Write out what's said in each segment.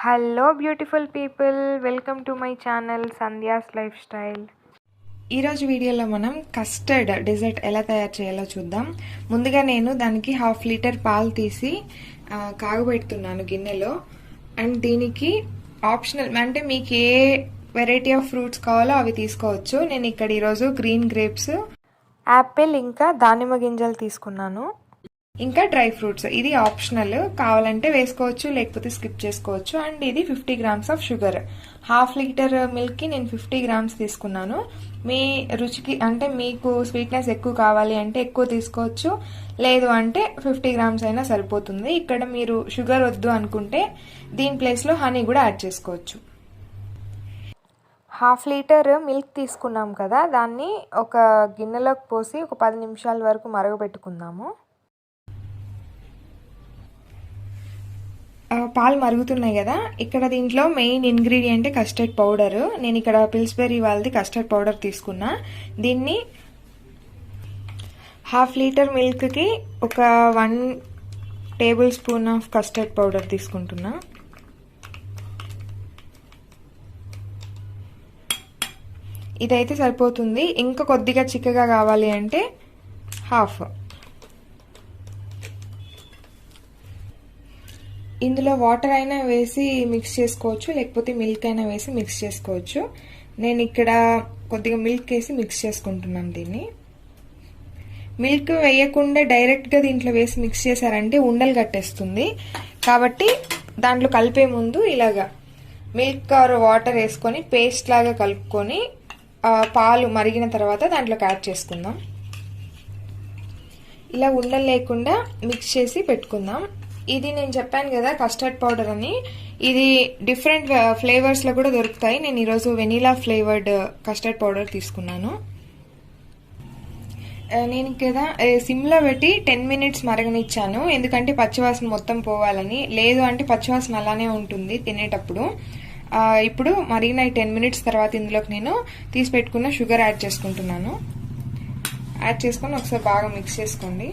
Hello beautiful people, welcome to my channel Sandhya's life style. ఈరోజు వీడియోలో మనం కస్టర్డ్ డెజర్ట్ ఎలా తయారు చేయాలో చూద్దాం. ముందుగా నేను దానికి 1/2 లీటర్ పాలు తీసి కాగబెడుతున్నాను గిన్నెలో. అండ్ దీనికి ఆప్షనల్ అంటే మీకు ఏ వెరైటీ ఆఫ్ ఫ్రూట్స్ కావాలో అవి తీసుకోవచ్చు. నేను ఇక్కడ ఈరోజు గ్రీన్ గ్రేప్స్, యాపిల్ ఇంకా దానిమ్మ గింజలు తీసుకున్నాను. ఇంకా డ్రై ఫ్రూట్స్, ఇది ఆప్షనల్, కావాలంటే వేసుకోవచ్చు లేకపోతే స్కిప్ చేసుకోవచ్చు. అండ్ ఇది 50 గ్రామ్స్ ఆఫ్ షుగర్. 1/2 లీటర్ మిల్క్కి నేను 50 గ్రామ్స్ తీసుకున్నాను. మీ రుచికి అంటే మీకు స్వీట్నెస్ ఎక్కువ కావాలి అంటే ఎక్కువ తీసుకోవచ్చు, లేదు అంటే 50 గ్రామ్స్ అయినా సరిపోతుంది. ఇక్కడ మీరు షుగర్ వద్దు అనుకుంటే దీని ప్లేస్లో హనీ కూడా యాడ్ చేసుకోవచ్చు. 1/2 లీటర్ మిల్క్ తీసుకున్నాం కదా, దాన్ని ఒక గిన్నెలోకి పోసి ఒక 10 నిమిషాల వరకు మరగబెట్టుకుందాము. పాలు మరుగుతున్నాయి కదా, ఇక్కడ దీంట్లో మెయిన్ ఇంగ్రీడియంట్ కస్టర్డ్ పౌడర్. నేను ఇక్కడ పిల్స్బెర్రీ వాళ్ళది కస్టర్డ్ పౌడర్ తీసుకున్నా. దీన్ని 1/2 లీటర్ మిల్క్కి ఒక 1 table spoon of custard powder తీసుకుంటున్నా. ఇదైతే సరిపోతుంది. ఇంకా కొద్దిగా చిక్కగా కావాలి అంటే 1/2. ఇందులో వాటర్ అయినా వేసి మిక్స్ చేసుకోవచ్చు, లేకపోతే మిల్క్ అయినా వేసి మిక్స్ చేసుకోవచ్చు. నేను ఇక్కడ కొద్దిగా మిల్క్ వేసి మిక్స్ చేసుకుంటున్నాను దీన్ని. మిల్క్ వేయకుండా డైరెక్ట్గా దీంట్లో వేసి మిక్స్ చేశారంటే ఉండలు కట్టేస్తుంది. కాబట్టి దాంట్లో కలిపే ముందు ఇలాగా మిల్క్ ఆర్ వాటర్ వేసుకొని పేస్ట్ లాగా కలుపుకొని పాలు మరిగిన తర్వాత దాంట్లోకి యాడ్ చేసుకుందాం. ఇలా ఉండలు లేకుండా మిక్స్ చేసి పెట్టుకుందాం. ఇది నేను చెప్పాను కదా కస్టర్డ్ పౌడర్ అని, ఇది డిఫరెంట్ ఫ్లేవర్స్లో కూడా దొరుకుతాయి. నేను ఈరోజు వెనీలా ఫ్లేవర్డ్ కస్టర్డ్ పౌడర్ తీసుకున్నాను. నేను కదా సిమ్లో పెట్టి 10 మినిట్స్ మరగనిచ్చాను, ఎందుకంటే పచ్చివాసన మొత్తం పోవాలని. లేదు అంటే పచ్చివాసన అలానే ఉంటుంది తినేటప్పుడు. ఇప్పుడు మరిగిన 10 మినిట్స్ తర్వాత ఇందులోకి నేను తీసి పెట్టుకున్న షుగర్ యాడ్ చేసుకుంటున్నాను. యాడ్ చేసుకొని ఒకసారి బాగా మిక్స్ చేసుకోండి.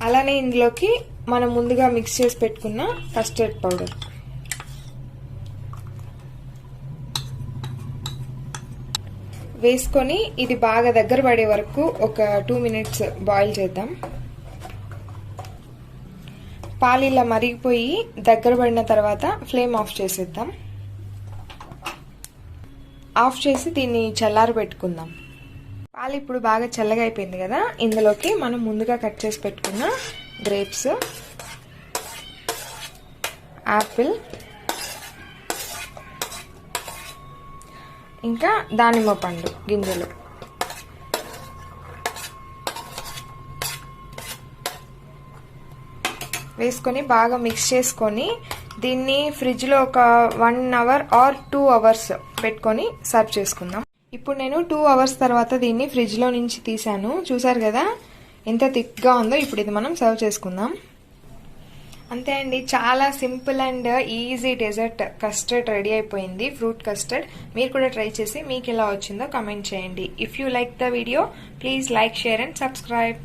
అలానే ఇందులోకి మనం ముందుగా మిక్స్ చేసి పెట్టుకున్న కస్టర్డ్ పౌడర్ వేసుకొని ఇది బాగా దగ్గర పడే వరకు ఒక 2 మినిట్స్ బాయిల్ చేద్దాం. పాలు ఇలా మరిగిపోయి దగ్గర పడిన తర్వాత ఫ్లేమ్ ఆఫ్ చేసేద్దాం. ఆఫ్ చేసి దీన్ని చల్లారి పెట్టుకుందాం. పాలు ఇప్పుడు బాగా చల్లగా అయిపోయింది కదా, ఇందులోకి మనం ముందుగా కట్ చేసి పెట్టుకున్న గ్రేప్స్, యాపిల్ ఇంకా దానిమ్మ పండు గింజలు వేసుకొని బాగా మిక్స్ చేసుకొని దీన్ని ఫ్రిడ్జ్లో ఒక 1 అవర్ ఆర్ 2 అవర్స్ పెట్టుకొని సర్వ్ చేసుకుందాం. ఇప్పుడు నేను 2 అవర్స్ తర్వాత దీన్ని ఫ్రిడ్జ్లో నుంచి తీసాను. చూసారు కదా ఎంత థిక్గా ఉందో. ఇప్పుడు ఇది మనం సర్వ్ చేసుకుందాం. అంతే అండి, చాలా simple and easy dessert custard ready అయిపోయింది, ఫ్రూట్ కస్టర్డ్. మీరు కూడా ట్రై చేసి మీకు ఎలా వచ్చిందో కామెంట్ చేయండి. If you like the video please like, share and subscribe.